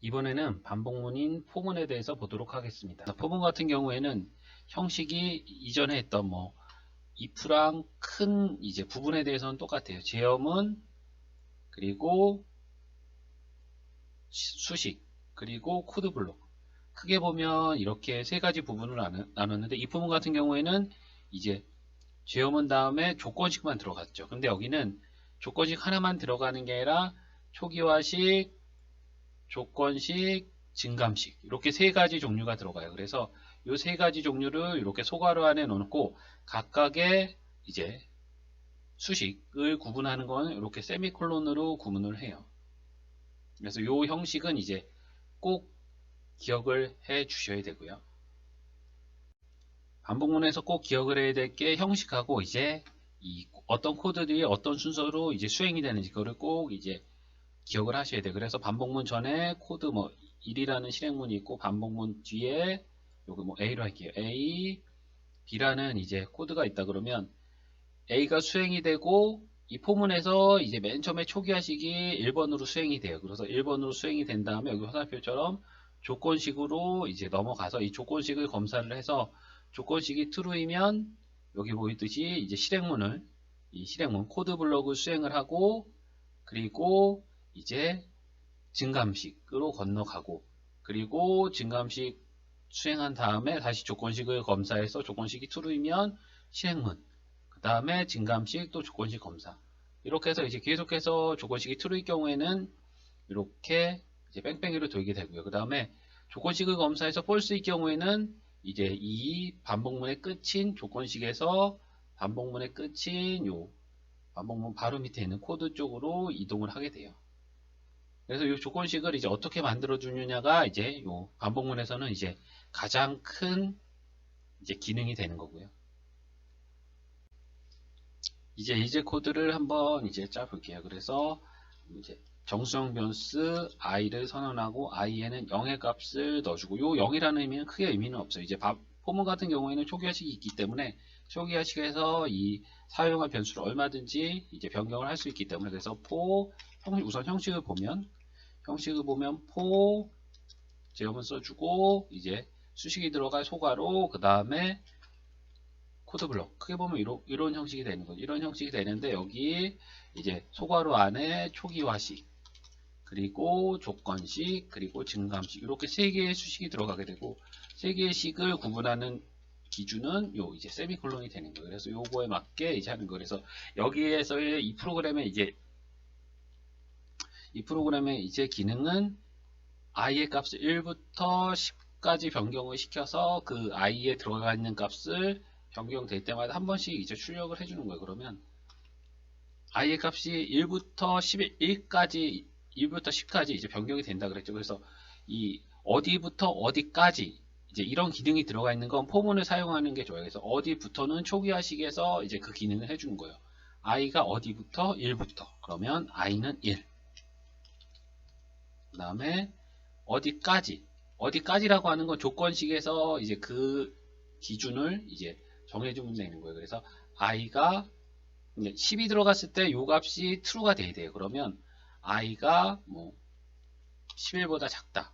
이번에는 반복문인 포문에 대해서 보도록 하겠습니다. 포문 같은 경우에는 형식이 이전에 했던 if랑 큰 이제 부분에 대해서는 똑같아요. 제어문, 그리고 수식, 그리고 코드 블록. 크게 보면 이렇게 세 가지 부분을 나눴는데, 이 포문 같은 경우에는 이제 제어문 다음에 조건식만 들어갔죠. 근데 여기는 조건식 하나만 들어가는 게 아니라 초기화식, 조건식, 증감식, 이렇게 세 가지 종류가 들어가요. 그래서 이 세 가지 종류를 이렇게 소괄호 안에 넣고 각각의 이제 수식을 구분하는 건 이렇게 세미콜론으로 구분을 해요. 그래서 이 형식은 이제 꼭 기억을 해 주셔야 되고요. 반복문에서 꼭 기억을 해야 될 게 형식하고 이제 이 어떤 코드들이 어떤 순서로 이제 수행이 되는지 그거를 꼭 이제 기억을 하셔야 돼요. 그래서 반복문 전에 코드 1이라는 실행문이 있고, 반복문 뒤에 요거 A로 할게요. A, B라는 이제 코드가 있다 그러면 A가 수행이 되고, 이 포문에서 이제 맨 처음에 초기화식이 1번으로 수행이 돼요. 그래서 1번으로 수행이 된 다음에 여기 화살표처럼 조건식으로 이제 넘어가서 이 조건식을 검사를 해서 조건식이 true이면 여기 보이듯이 이제 이 실행문 코드 블럭을 수행을 하고, 그리고 이제 증감식으로 건너가고, 그리고 증감식 수행한 다음에 다시 조건식을 검사해서 조건식이 true이면 실행문, 그 다음에 증감식 또 조건식 검사, 이렇게 해서 이제 계속해서 조건식이 true일 경우에는 이렇게 이제 뺑뺑이로 돌게 되고요. 그 다음에 조건식을 검사해서 false일 경우에는 이제 이 반복문의 끝인 조건식에서 반복문의 끝인 요 반복문 바로 밑에 있는 코드 쪽으로 이동을 하게 돼요. 그래서 이 조건식을 이제 어떻게 만들어 주느냐가 이제 요 반복문에서는 이제 가장 큰 이제 기능이 되는 거고요. 이제 코드를 한번 이제 짜볼게요. 그래서 이제 정수형 변수 i를 선언하고 i에는 0의 값을 넣어주고, 요 0이라는 의미는 크게 의미는 없어요. 이제 포문 같은 경우에는 초기화식이 있기 때문에 초기화식에서 이 사용할 변수를 얼마든지 이제 변경을 할 수 있기 때문에, 그래서 우선 형식을 보면 제어문 써주고, 이제 수식이 들어갈 소괄호, 그 다음에 코드 블록. 크게 보면 이런 형식이 되는 거죠. 이런 형식이 되는데, 여기 이제 소괄호 안에 초기화식, 그리고 조건식, 그리고 증감식, 이렇게 세 개의 수식이 들어가게 되고, 세 개의 식을 구분하는 기준은 요 이제 세미콜론이 되는 거예요. 그래서 요거에 맞게 이제 하는 거예요. 그래서 여기에서의 이 프로그램의 이제 기능은 i의 값을 1부터 10까지 변경을 시켜서 그 i에 들어가 있는 값을 변경될 때마다 한 번씩 이제 출력을 해주는 거예요. 그러면 i의 값이 1부터 10까지 이제 변경이 된다 그랬죠. 그래서 이 어디부터 어디까지 이제 이런 기능이 들어가 있는 건 포문을 사용하는 게 좋아요. 그래서 어디부터는 초기화식에서 이제 그 기능을 해주는 거예요. i가 어디부터 1부터 그러면 i는 1. 그 다음에 어디까지라고 하는 건 조건식에서 이제 그 기준을 이제 정해주면 되는 거예요. 그래서 i가 10이 들어갔을 때 요 값이 true가 돼야 돼요. 그러면 i가 11보다 작다,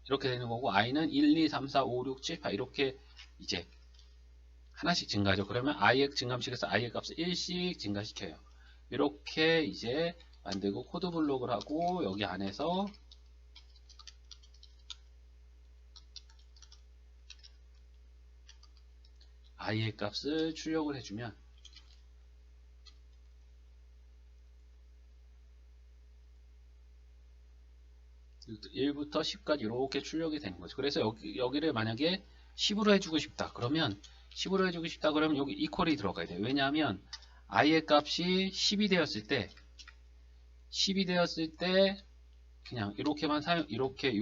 이렇게 되는 거고, i는 1, 2, 3, 4, 5, 6, 7, 8 이렇게 이제 하나씩 증가하죠. 그러면 i의 증감식에서 i의 값을 1씩 증가시켜요. 이렇게 이제 만들고 코드 블록을 하고, 여기 안에서 i의 값을 출력을 해주면 1부터 10까지 이렇게 출력이 되는 거죠. 그래서 여기를 만약에 10으로 해주고 싶다 그러면 여기 이퀄이 들어가야 돼요. 왜냐하면 i의 값이 10이 되었을 때 그냥 이렇게만 이렇게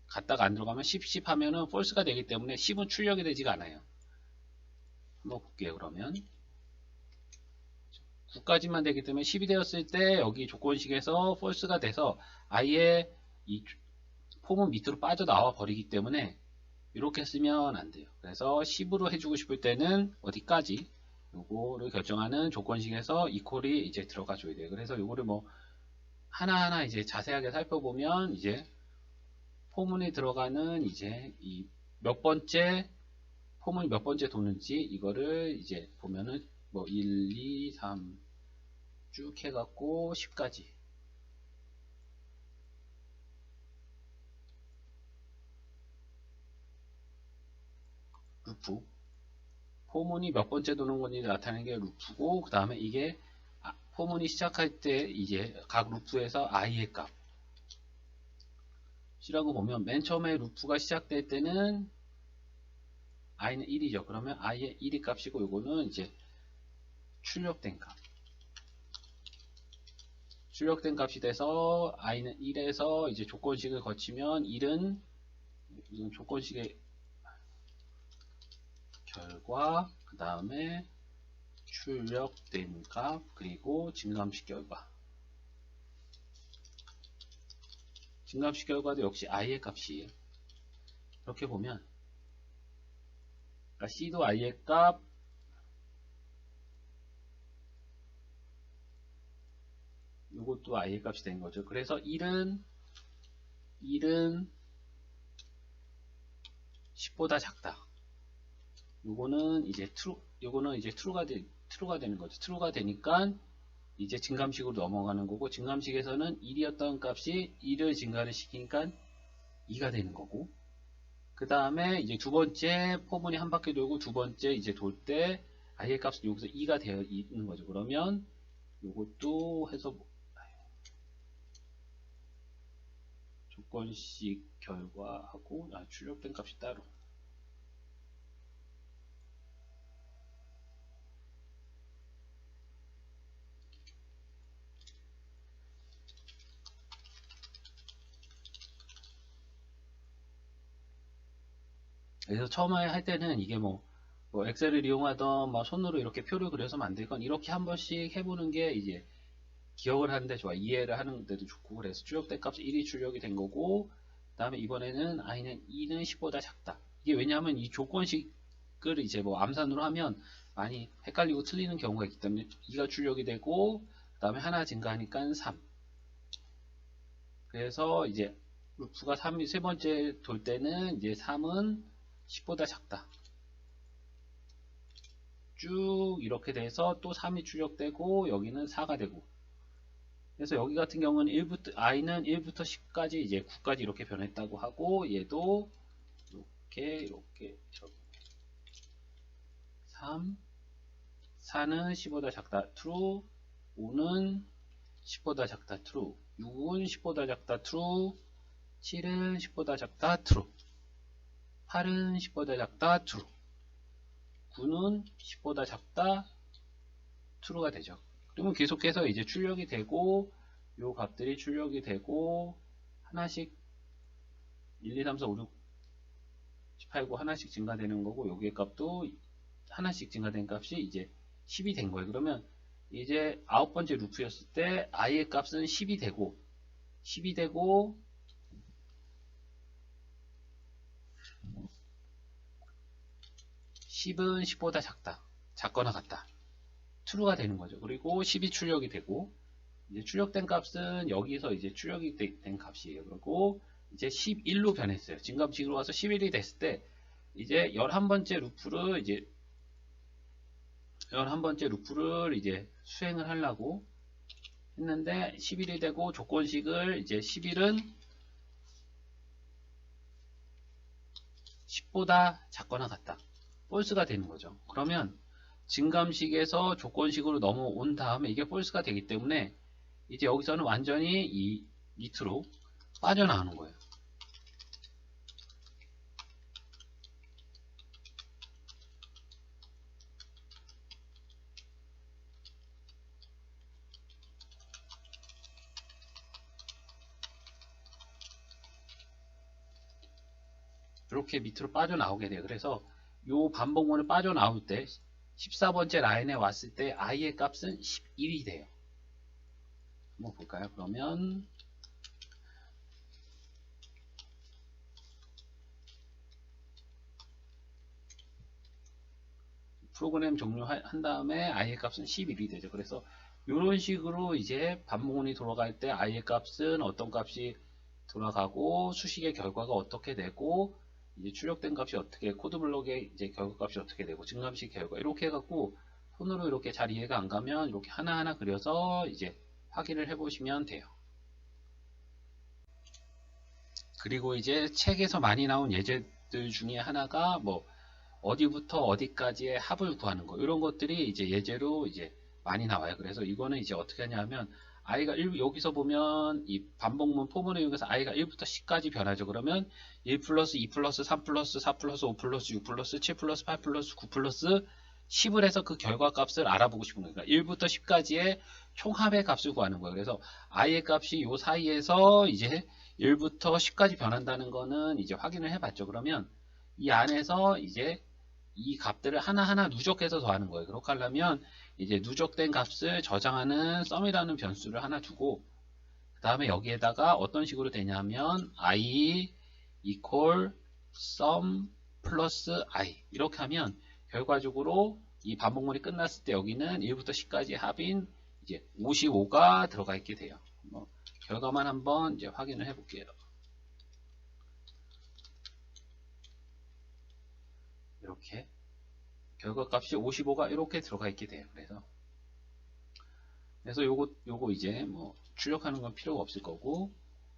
갖다가 안 들어가면 10 하면은 false가 되기 때문에 10은 출력이 되지가 않아요. 한번 볼게요. 그러면 9까지만 되기 때문에 10이 되었을 때 여기 조건식에서 false가 돼서 아예 이 폼은 밑으로 빠져나와 버리기 때문에 이렇게 쓰면 안 돼요. 그래서 10으로 해주고 싶을 때는 어디까지 요거를 결정하는 조건식에서 이퀄이 이제 들어가 줘야 돼요. 그래서 요거를 하나하나 이제 자세하게 살펴보면 이제 포문에 들어가는 이제 이 몇 번째 포문이 몇 번째 도는지 이거를 이제 보면은 뭐 1, 2, 3 쭉 해갖고 10까지 루프 포문이 몇 번째 도는 건지 나타내는 게 루프고 그 다음에 이게 포문이 시작할 때 이제 각 루프에서 i의 값이라고 보면 맨 처음에 루프가 시작될 때는 i는 1이죠. 그러면 i의 1이 값이고 요거는 이제 출력된 값. 출력된 값이 돼서 i는 1에서 이제 조건식을 거치면 1은 조건식의 결과 그 다음에 출력된 값 그리고 증감식 결과. 증감식 결과도 역시 i의 값이에요. 이렇게 보면 그러니까 c도 i의 값 이것도 i의 값이 된 거죠. 그래서 1은 10보다 작다. 요거는 이제 true가 되는 거죠. true가 되니까 이제 증감식으로 넘어가는 거고 증감식에서는 1이었던 값이 1을 증가를 시키니까 2가 되는 거고 그 다음에 이제 두 번째 포문이 한 바퀴 돌고 두 번째 이제 돌 때 i의 값은 여기서 2가 되어 있는 거죠. 그러면 요것도 해서 조건식 결과하고 출력된 값이 따로 그래서 처음에 할 때는 이게 뭐 엑셀을 이용하던 손으로 이렇게 표를 그려서 만들건 이렇게 한 번씩 해보는 게 이제 기억을 하는데 좋아. 이해를 하는 데도 좋고 그래서 출력된 값이 1이 출력이 된 거고 그 다음에 이번에는 i는 2는 10보다 작다. 이게 왜냐하면 이 조건식을 이제 뭐 암산으로 하면 많이 헷갈리고 틀리는 경우가 있기 때문에 2가 출력이 되고 그 다음에 하나 증가하니까 3 그래서 이제 루프가 3이 세 번째 돌 때는 이제 3은 10보다 작다. 쭉 이렇게 돼서 또 3이 출력되고 여기는 4가 되고 그래서 여기 같은 경우는 i는 1부터 10까지 이제 9까지 이렇게 변했다고 하고 얘도 이렇게 3 4는 10보다 작다 true 5는 10보다 작다 true 6은 10보다 작다 true 7은 10보다 작다 true 8은 10보다 작다 true 9는 10보다 작다 true가 되죠. 그러면 계속해서 이제 출력이 되고 요 값들이 출력이 되고 하나씩 1, 2, 3, 4, 5, 6, 18, 9 하나씩 증가되는 거고 여기의 값도 하나씩 증가된 값이 이제 10이 된 거예요. 그러면 이제 아홉 번째 루프였을 때 i의 값은 10이 되고 10은 10보다 작거나 같다. true가 되는 거죠. 그리고 10이 출력이 되고 이제 출력된 값은 여기서 이제 출력이 된 값이에요. 그리고 이제 11로 변했어요. 증감식으로 와서 11이 됐을 때 이제 11번째 루프를 이제 수행을 하려고 했는데 11이 되고 조건식을 이제 11은 10보다 작거나 같다. false가 되는 거죠. 그러면 증감식에서 조건식으로 넘어온 다음에 이게 false가 되기 때문에 이제 여기서는 완전히 이 밑으로 빠져나가는 거예요. 이렇게 밑으로 빠져나오게 돼요. 그래서 이 반복문을 빠져나올 때 14번째 라인에 왔을 때 i의 값은 11이 돼요. 한번 볼까요? 그러면 프로그램 종료한 다음에 i의 값은 11이 되죠. 그래서 이런 식으로 이제 반복문이 돌아갈 때 i의 값은 어떤 값이 돌아가고 수식의 결과가 어떻게 되고 이제 출력된 값이 어떻게 코드 블록의 이제 결과 값이 어떻게 되고 증감식 결과 이렇게 해갖고 손으로 이렇게 잘 이해가 안 가면 이렇게 하나하나 그려서 이제 확인을 해 보시면 돼요. 그리고 이제 책에서 많이 나온 예제들 중에 하나가 뭐 어디부터 어디까지의 합을 구하는 거 이런 것들이 이제 예제로 이제 많이 나와요. 그래서 이거는 이제 어떻게 하냐면 i가 1, 여기서 보면 이 반복문 포문을 이용해서 i가 1부터 10까지 변하죠. 그러면 1 플러스 2 플러스 3 플러스 4 플러스 5 플러스 6 플러스 7 플러스 8 플러스 9 플러스 10을 해서 그 결과값을 알아보고 싶은 거예요. 그러니까 1부터 10까지의 총합의 값을 구하는 거예요. 그래서 i의 값이 요 사이에서 이제 1부터 10까지 변한다는 거는 이제 확인을 해봤죠. 그러면 이 안에서 이제 이 값들을 하나하나 누적해서 더하는 거예요. 그렇게 하려면 이제 누적된 값을 저장하는 sum이라는 변수를 하나 두고 그 다음에 여기에다가 어떤 식으로 되냐면 i equal sum 플러스 i 이렇게 하면 결과적으로 이 반복문이 끝났을 때 여기는 1부터 10까지 합인 이제 55가 들어가 있게 돼요. 결과만 한번 이제 확인을 해 볼게요. 이렇게 결과값이 55가 이렇게 들어가 있게 돼요. 그래서 요거 이제 뭐 출력하는 건 필요가 없을 거고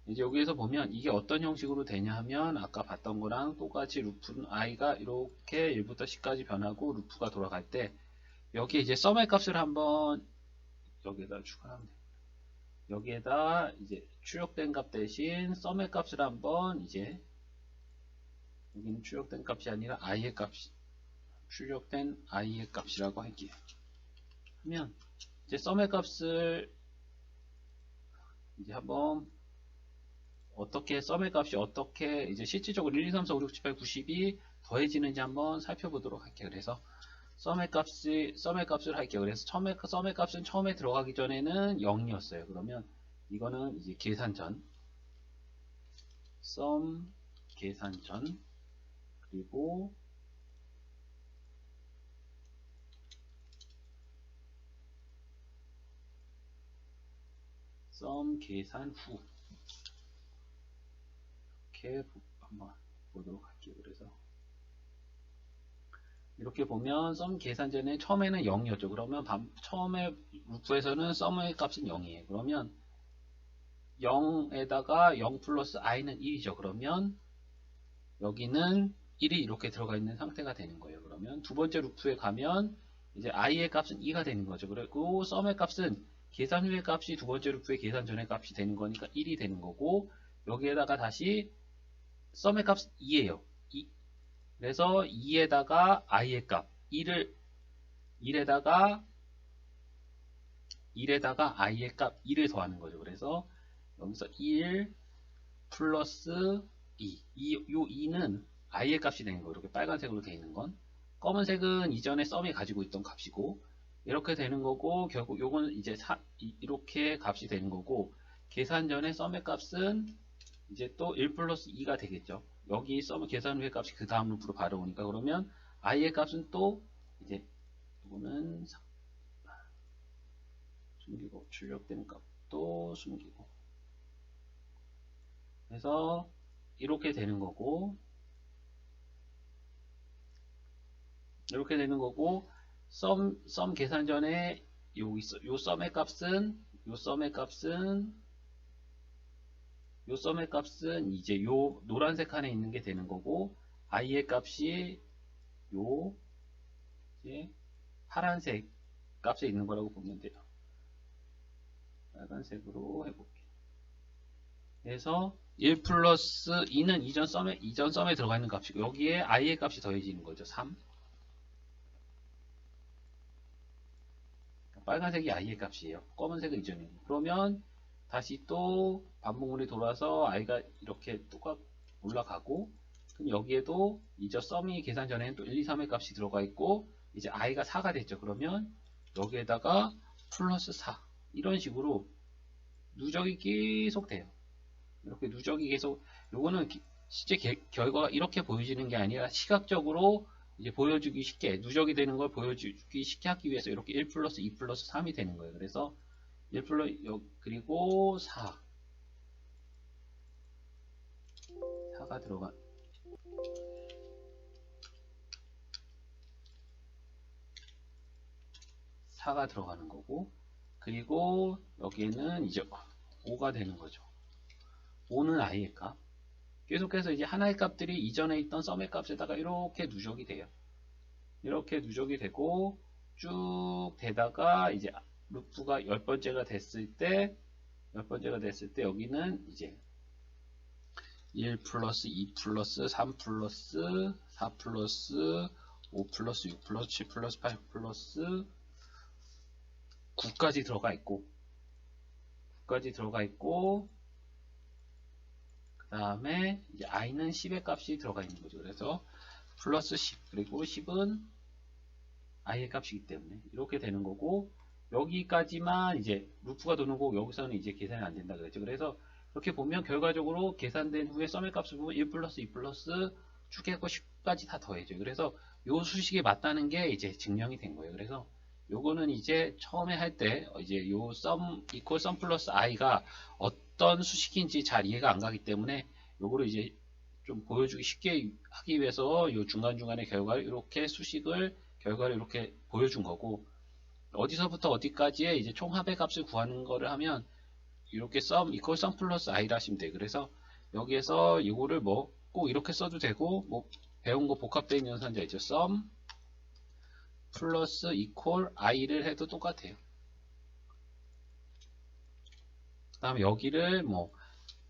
이제 여기에서 보면 이게 어떤 형식으로 되냐 하면 아까 봤던 거랑 똑같이 루프는 i가 이렇게 1부터 10까지 변하고 루프가 돌아갈 때 여기에 이제 썸의 값을 한번 여기에다 추가하면 돼요. 여기에다 이제 출력된 값 대신 썸의 값을 한번 이제 여기는 출력된 값이 아니라 i의 값이 출력된 i의 값이라고 할게요. 하면 이제 썸의 값을 이제 한번 어떻게 썸의 값이 어떻게 이제 실질적으로 1, 2, 3, 4, 5, 6, 7, 8, 90이 더해지는지 한번 살펴보도록 할게요. 그래서 썸의 값을 할게요. 그래서 썸의 값은 처음에 들어가기 전에는 0이었어요. 그러면 이거는 이제 계산 전 썸 계산 전 그리고 썸 계산 후 이렇게 한번 보도록 할게요. 그래서 이렇게 보면 썸 계산 전에 처음에는 0이었죠. 그러면 처음에 루프에서는 썸의 값은 0이에요. 그러면 0에다가 0 플러스 i는 1이죠. 그러면 여기는 1이 이렇게 들어가 있는 상태가 되는 거예요. 그러면 두 번째 루프에 가면 이제 i의 값은 2가 되는 거죠. 그리고 썸의 값은 계산 후의 값이 두 번째 루프의 계산 전의 값이 되는 거니까 1이 되는 거고 여기에다가 다시 썸의 값은 2예요. 2. 그래서 2에다가 i의 값 1에다가 i의 값 1을 더하는 거죠. 그래서 여기서 1 플러스 2. 요 2는 i의 값이 되는 거예요. 이렇게 빨간색으로 되어 있는 건. 검은색은 이전에 썸이 가지고 있던 값이고 이렇게 되는 거고 결국 요거는 이제 이렇게 값이 되는 거고 계산 전에 썸의 값은 이제 또 1 플러스 2가 되겠죠. 여기 썸 계산 후의 값이 그 다음 루프로 바로 오니까 그러면 i의 값은 또 이제 이거는 숨기고 출력된 값도 숨기고 그래서 이렇게 되는 거고 썸 계산 전에 요 썸의 값은 이제 요 노란색 칸에 있는 게 되는 거고 i의 값이 요 이제 파란색 값에 있는 거라고 보면 돼요. 빨간색으로 해볼게요. 그래서 1 플러스 2는 이전 썸에 들어가 있는 값이고 여기에 i의 값이 더해지는 거죠. 3. 빨간색이 i의 값이에요. 검은색은 이전이에요. 그러면 다시 또 반복문이 돌아서 i가 이렇게 똑같 올라가고 그럼 여기에도 이제 썸이 계산 전에는 또 1, 2, 3의 값이 들어가 있고 이제 i가 4가 됐죠. 그러면 여기에다가 플러스 4 이런 식으로 누적이 계속 돼요. 이렇게 누적이 계속 요거는 실제 결과가 이렇게 보여지는 게 아니라 시각적으로 이제 보여주기 쉽게, 누적이 되는 걸 보여주기 쉽게 하기 위해서 이렇게 1 플러스 2 플러스 3이 되는 거예요. 그래서 1 플러스, 그리고 4가 들어가, 4가 들어가는 거고, 그리고 여기에는 이제 5가 되는 거죠. 5는 i의 값. 계속해서 이제 하나의 값들이 이전에 있던 썸의 값에다가 이렇게 누적이 돼요. 이렇게 누적이 되고 쭉 되다가 이제 루프가 10번째가 됐을 때 여기는 이제 1 플러스 2 플러스 3 플러스 4 플러스 5 플러스 6 플러스 7 플러스 8 플러스 9까지 들어가 있고 그 다음에 이제 i는 10의 값이 들어가 있는 거죠. 그래서 플러스 10, 그리고 10은 i의 값이기 때문에 이렇게 되는 거고, 여기까지만 이제 루프가 도는 거고 여기서는 이제 계산이 안 된다 그랬죠. 그래서 이렇게 보면 결과적으로 계산된 후에 썸의 값을 보면 1 플러스 2 플러스 쭉 해고 10까지 다 더해줘요. 그래서 요 수식이 맞다는 게 이제 증명이 된 거예요. 그래서 요거는 이제 처음에 할 때 이제 요 썸 이퀄 썸 플러스 i가 어떤 수식인지 잘 이해가 안 가기 때문에 요거를 이제 좀 보여주기 쉽게 하기 위해서 요 중간중간에 결과를 이렇게 결과를 이렇게 보여준 거고, 어디서부터 어디까지의 이제 총 합의 값을 구하는 거를 하면 이렇게 썸 이퀄 썸 플러스 i를 하시면 돼요. 그래서 여기에서 이거를 뭐 꼭 이렇게 써도 되고, 뭐 배운 거 복합된 연산자 있죠. 썸 플러스 이퀄 i를 해도 똑같아요. 그 다음에 여기를 뭐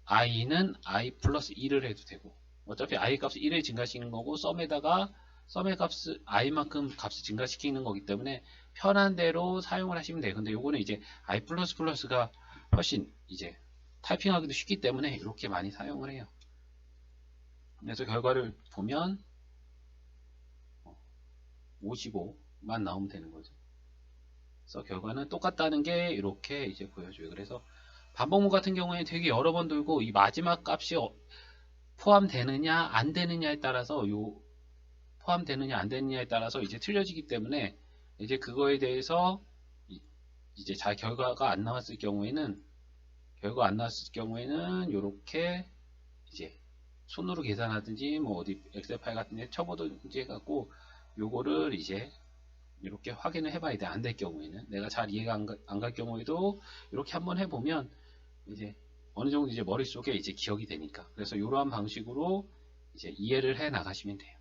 i는 i 플러스 1을 해도 되고, 어차피 i 값을 1을 증가시키는 거고 썸에다가 썸의 값을 i만큼 값을 증가시키는 거기 때문에 편한 대로 사용을 하시면 돼요. 근데 요거는 이제 i 플러스 플러스가 훨씬 이제 타이핑하기도 쉽기 때문에 이렇게 많이 사용을 해요. 그래서 결과를 보면 55만 나오면 되는 거죠. 그래서 결과는 똑같다는 게 이렇게 이제 보여줘요. 그래서 반복문 같은 경우에 되게 여러 번 돌고 이 마지막 값이 포함되느냐 안 되느냐에 따라서 포함되느냐 안 되느냐에 따라서 이제 틀려지기 때문에 이제 그거에 대해서 이제 잘 결과가 안 나왔을 경우에는 이렇게 이제 손으로 계산하든지 뭐 어디 엑셀 파일 같은 데 쳐보든지 해갖고 요거를 이제 이렇게 확인을 해봐야 돼. 안 될 경우에는, 내가 잘 이해가 안 갈 경우에도 이렇게 한번 해보면 이제 어느 정도 이제 머릿속에 이제 기억이 되니까. 그래서 이러한 방식으로 이제 이해를 해 나가시면 돼요.